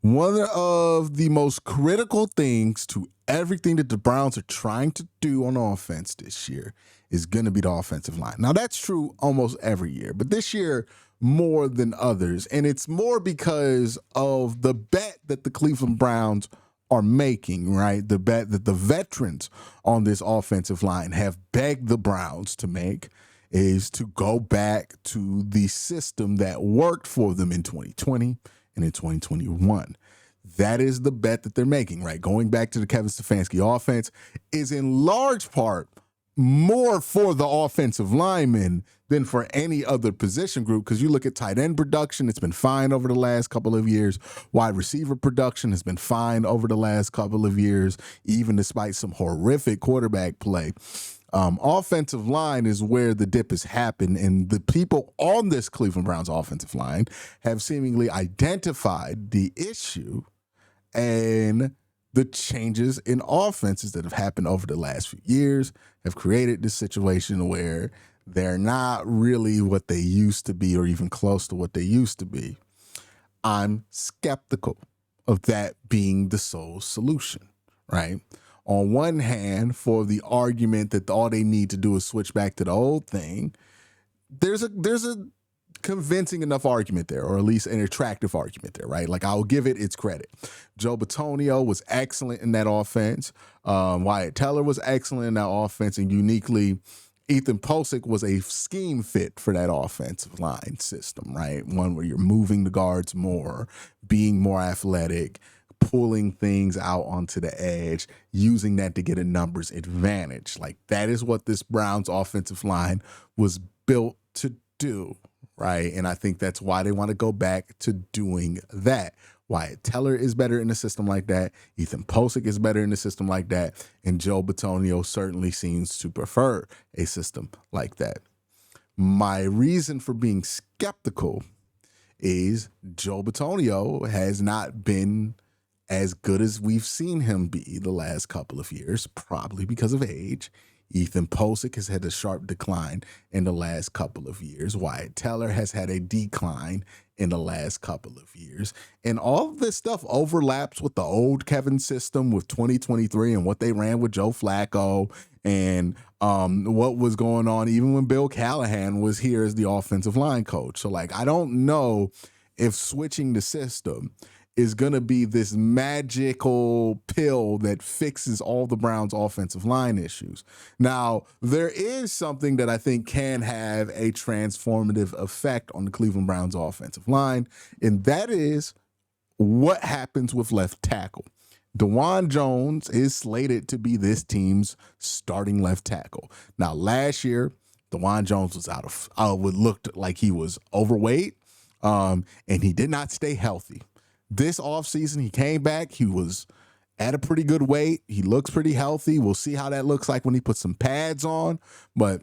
One of the most critical things to everything that the Browns are trying to do on offense this year is going to be the offensive line. Now, that's true almost every year, but this year more than others. And it's more because of the bet that the Cleveland Browns are making, right? The bet that the veterans on this offensive line have begged the Browns to make is to go back to the system that worked for them in 2020 and in 2021. That is the bet that they're making, right? Going back to the Kevin Stefanski offense is in large part more for the offensive linemen than for any other position group, because you look at tight end production, it's been fine over the last couple of years. Wide receiver production has been fine over the last couple of years, even despite some horrific quarterback play. Offensive line is where the dip has happened, and the people on this Cleveland Browns offensive line have seemingly identified the issue and the changes in offenses that have happened over the last few years have created this situation where they're not really what they used to be or even close to what they used to be. I'm skeptical of that being the sole solution, right? On one hand, for the argument that all they need to do is switch back to the old thing, there's a convincing enough argument there, or at least an attractive argument there, right? Like, I'll give it its credit. Joe Bitonio was excellent in that offense. Wyatt Teller was excellent in that offense, and uniquely, Ethan Posick was a scheme fit for that offensive line system, right? One where you're moving the guards more, being more athletic, pulling things out onto the edge, using that to get a numbers advantage. Like, that is what this Browns offensive line was built to do, right? And I think that's why they want to go back to doing that. Wyatt Teller is better in a system like that. Ethan Posick is better in a system like that. And Joe Bitonio certainly seems to prefer a system like that. My reason for being skeptical is Joe Bitonio has not been as good as we've seen him be the last couple of years, probably because of age. Ethan Posick has had a sharp decline in the last couple of years. Wyatt Teller has had a decline in the last couple of years. And all of this stuff overlaps with the old Kevin system with 2023 and what they ran with Joe Flacco and what was going on even when Bill Callahan was here as the offensive line coach. So, like, I don't know if switching the system is going to be this magical pill that fixes all the Browns' offensive line issues. Now, there is something that I think can have a transformative effect on the Cleveland Browns' offensive line, and that is what happens with left tackle. Dewan Jones is slated to be this team's starting left tackle. Now, last year, Dewan Jones was looked like he was overweight, and he did not stay healthy. This offseason, he came back. He was at a pretty good weight. He looks pretty healthy. We'll see how that looks like when he puts some pads on. But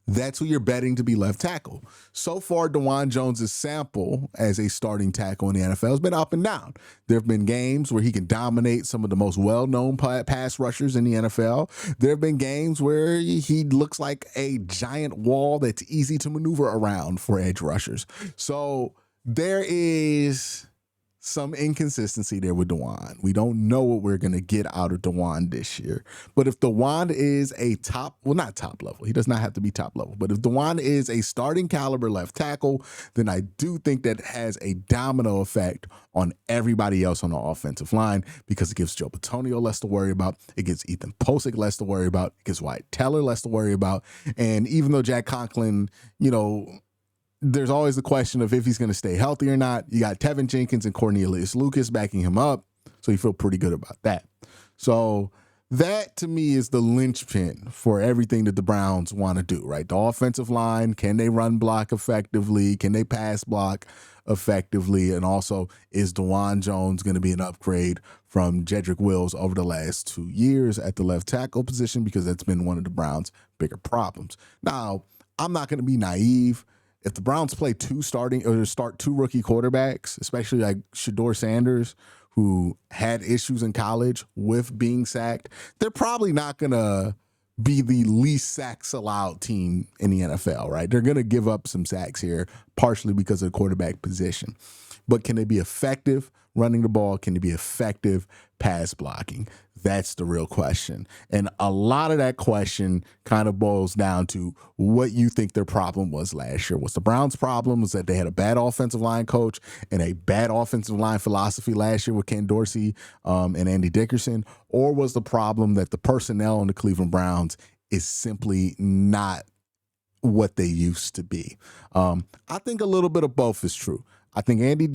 that's who you're betting to be left tackle. So far, Dewan Jones' sample as a starting tackle in the NFL has been up and down. There have been games where he can dominate some of the most well-known pass rushers in the NFL. There have been games where he looks like a giant wall that's easy to maneuver around for edge rushers. So there is some inconsistency there with Dewan. We don't know what we're going to get out of Dewan this year. But if Dewan is a not top level, he does not have to be top level, but if Dewan is a starting caliber left tackle, then I do think that has a domino effect on everybody else on the offensive line, because it gives Joe Bitonio less to worry about. It gives Ethan Posick less to worry about. It gives Wyatt Teller less to worry about. And even though Jack Conklin, there's always the question of if he's going to stay healthy or not. You got Tevin Jenkins and Cornelius Lucas backing him up, so you feel pretty good about that. So that, to me, is the linchpin for everything that the Browns want to do, right? The offensive line, can they run block effectively? Can they pass block effectively? And also, is Dewan Jones going to be an upgrade from Jedrick Wills over the last 2 years at the left tackle position? Because that's been one of the Browns' bigger problems. Now, I'm not going to be naive. If the Browns play start two rookie quarterbacks, especially like Shedeur Sanders, who had issues in college with being sacked, they're probably not going to be the least sacks allowed team in the NFL, right? They're going to give up some sacks here, partially because of the quarterback position. But can they be effective running the ball? Can he be effective pass blocking? That's the real question. And a lot of that question kind of boils down to what you think their problem was last year. Was the Browns' problem was that they had a bad offensive line coach and a bad offensive line philosophy last year with Ken Dorsey and Andy Dickerson? Or was the problem that the personnel on the Cleveland Browns is simply not what they used to be? I think a little bit of both is true. I think Andy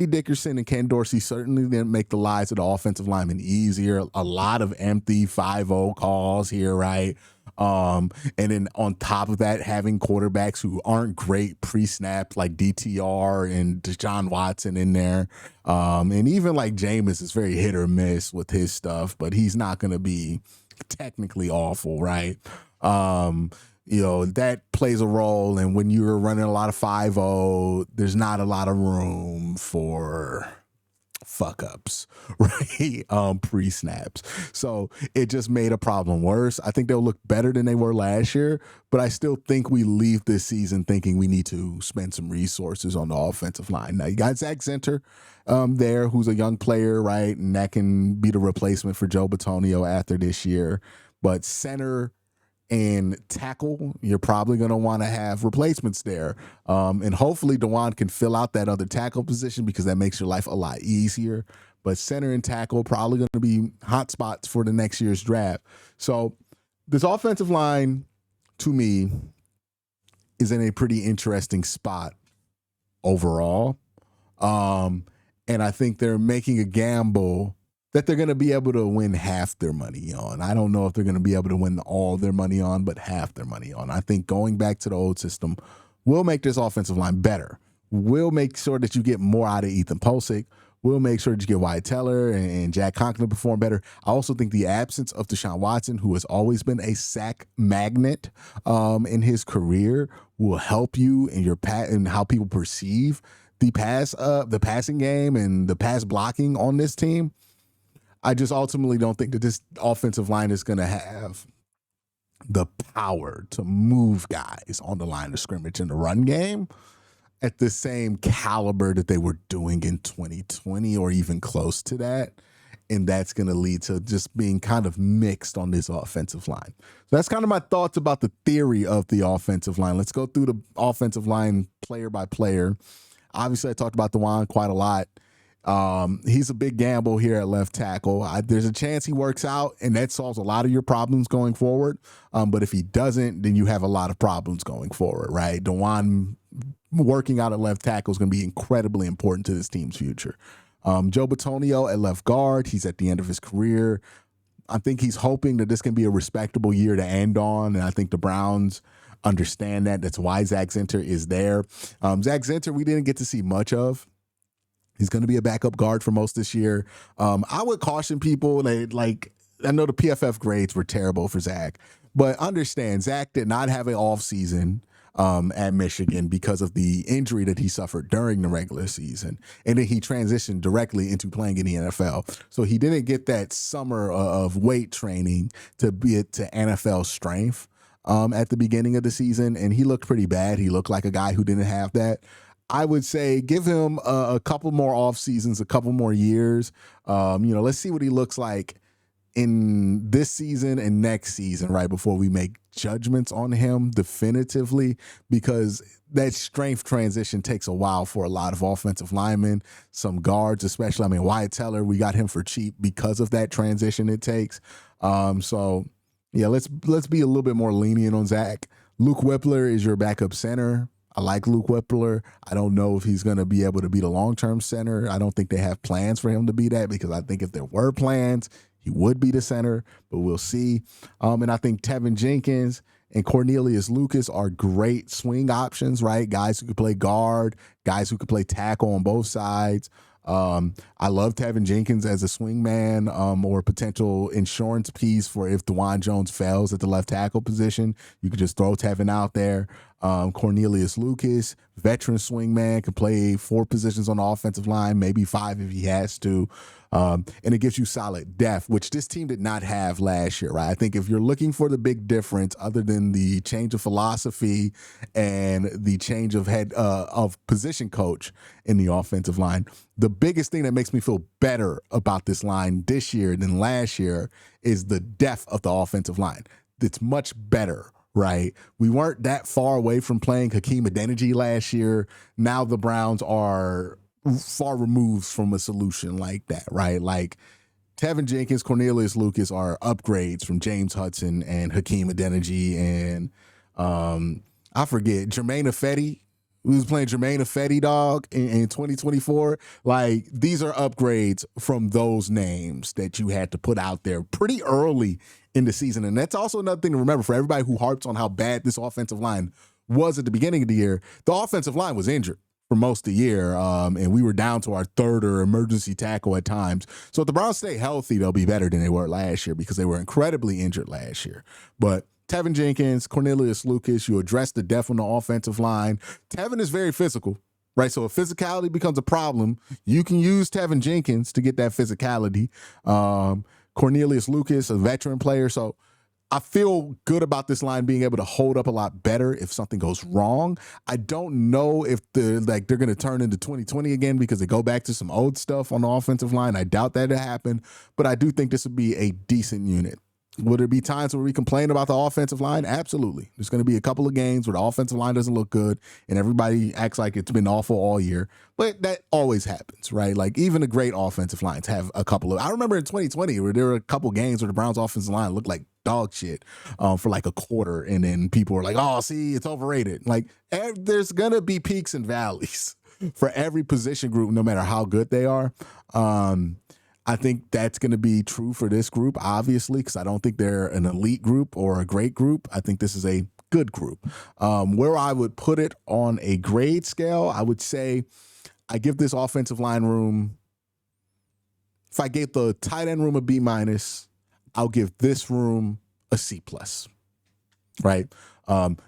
Dickerson and Ken Dorsey certainly didn't make the lives of the offensive linemen easier. A lot of empty 5-0 calls here, right? And then on top of that, having quarterbacks who aren't great pre-snap like DTR and Deshaun Watson in there. And even like Jameis is very hit or miss with his stuff, but he's not going to be technically awful, right? That plays a role. And when you're running a lot of 5-0, there's not a lot of room for fuck ups, right? Pre-snaps. So it just made a problem worse. I think they'll look better than they were last year, but I still think we leave this season thinking we need to spend some resources on the offensive line. Now you got Zach Zinter there, who's a young player, right? And that can be the replacement for Joe Bitonio after this year. But center and tackle, you're probably going to want to have replacements there. And hopefully Dewan can fill out that other tackle position because that makes your life a lot easier. But center and tackle probably going to be hot spots for the next year's draft. So this offensive line, to me, is in a pretty interesting spot overall. And I think they're making a gamble that they're going to be able to win half their money on. I don't know if they're going to be able to win all their money on, but half their money on. I think going back to the old system will make this offensive line better. We'll make sure that you get more out of Ethan Posick. We'll make sure that you get Wyatt Teller and Jack Conklin perform better. I also think the absence of Deshaun Watson, who has always been a sack magnet in his career, will help you in your and how people perceive the passing game and the pass blocking on this team. I just ultimately don't think that this offensive line is going to have the power to move guys on the line of scrimmage in the run game at the same caliber that they were doing in 2020 or even close to that. And that's going to lead to just being kind of mixed on this offensive line. So that's kind of my thoughts about the theory of the offensive line. Let's go through the offensive line player by player. Obviously, I talked about Dewan quite a lot. He's a big gamble here at left tackle. There's a chance he works out, and that solves a lot of your problems going forward. But if he doesn't, then you have a lot of problems going forward, right? Dewan working out at left tackle is going to be incredibly important to this team's future. Joe Bitonio at left guard, he's at the end of his career. I think he's hoping that this can be a respectable year to end on, and I think the Browns understand that. That's why Zach Zinter is there. Zach Zinter, we didn't get to see much of. He's going to be a backup guard for most this year. I would caution people that, I know the PFF grades were terrible for Zach, but understand Zach did not have an off season at Michigan because of the injury that he suffered during the regular season. And then he transitioned directly into playing in the NFL. So he didn't get that summer of weight training to be to NFL strength at the beginning of the season. And he looked pretty bad. He looked like a guy who didn't have that. I would say give him a couple more off seasons, a couple more years. Let's see what he looks like in this season and next season, right, before we make judgments on him definitively, because that strength transition takes a while for a lot of offensive linemen, some guards especially. I mean, Wyatt Teller, we got him for cheap because of that transition it takes. So, yeah, let's be a little bit more lenient on Zach. Luke Whippler is your backup center. I like Luke Whippler. I don't know if he's going to be able to be the long-term center. I don't think they have plans for him to be that, because I think if there were plans, he would be the center, but we'll see. And I think Tevin Jenkins and Cornelius Lucas are great swing options, right? Guys who could play guard, guys who could play tackle on both sides. I love Tevin Jenkins as a swingman or potential insurance piece for if Dewan Jones fails at the left tackle position. You could just throw Tevin out there. Cornelius Lucas, veteran swingman, can play 4 positions on the offensive line, maybe 5 if he has to. And it gives you solid depth, which this team did not have last year, right? I think if you're looking for the big difference, other than the change of philosophy and the change of head of position coach in the offensive line, the biggest thing that makes me feel better about this line this year than last year is the depth of the offensive line. It's much better. Right. We weren't that far away from playing Hakeem Adeniji last year. Now the Browns are far removed from a solution like that. Right. Like Tevin Jenkins, Cornelius Lucas are upgrades from James Hudson and Hakeem Adeniji. And I forget, Jermaine Ifedi. We was playing Jermaine Ifedi, dog, in 2024. Like, these are upgrades from those names that you had to put out there pretty early in the season. And that's also another thing to remember for everybody who harps on how bad this offensive line was at the beginning of the year. The offensive line was injured for most of the year, and we were down to our third or emergency tackle at times. So if the Browns stay healthy, they'll be better than they were last year because they were incredibly injured last year. But Tevin Jenkins, Cornelius Lucas, you address the depth on the offensive line. Tevin is very physical, right? So if physicality becomes a problem, you can use Tevin Jenkins to get that physicality. Cornelius Lucas, a veteran player. So I feel good about this line being able to hold up a lot better if something goes wrong. I don't know if they're going to turn into 2020 again because they go back to some old stuff on the offensive line. I doubt that to happen, but I do think this would be a decent unit. Will there be times where we complain about the offensive line? Absolutely. There's going to be a couple of games where the offensive line doesn't look good and everybody acts like it's been awful all year. But that always happens, right? Like, even the great offensive lines have a couple of... I remember in 2020 where there were a couple games where the Browns offensive line looked like dog shit for like a quarter. And then people were like, oh, see, it's overrated. Like, there's going to be peaks and valleys for every position group, no matter how good they are. I think that's going to be true for this group, obviously, because I don't think they're an elite group or a great group. I think this is a good group. Where I would put it on a grade scale, I would say I give this offensive line room, if I gave the tight end room a B-, I'll give this room a C+, right?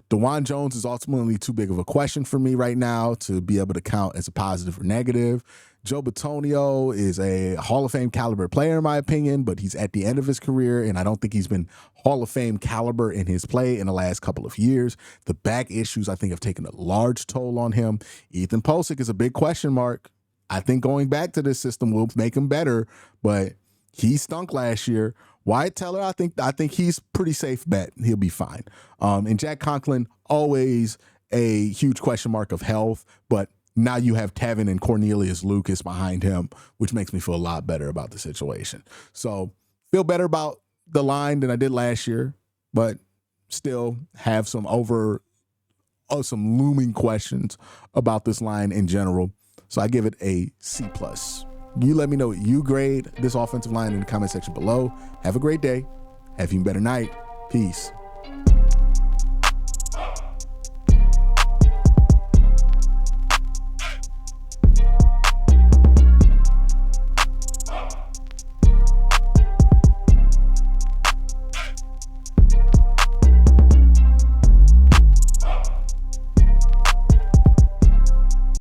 Dewan Jones is ultimately too big of a question for me right now to be able to count as a positive or negative. Joe Bitonio is a Hall of Fame caliber player, in my opinion, but he's at the end of his career, and I don't think he's been Hall of Fame caliber in his play in the last couple of years. The back issues, I think, have taken a large toll on him. Ethan Posick is a big question mark. I think going back to this system will make him better, but he stunk last year. Wyatt Teller, I think he's pretty safe bet. He'll be fine. And Jack Conklin, always a huge question mark of health, but now you have Tevin and Cornelius Lucas behind him, which makes me feel a lot better about the situation. So feel better about the line than I did last year, but still have some looming questions about this line in general. So I give it a C+. You let me know what you grade this offensive line in the comment section below. Have a great day. Have an even better night. Peace.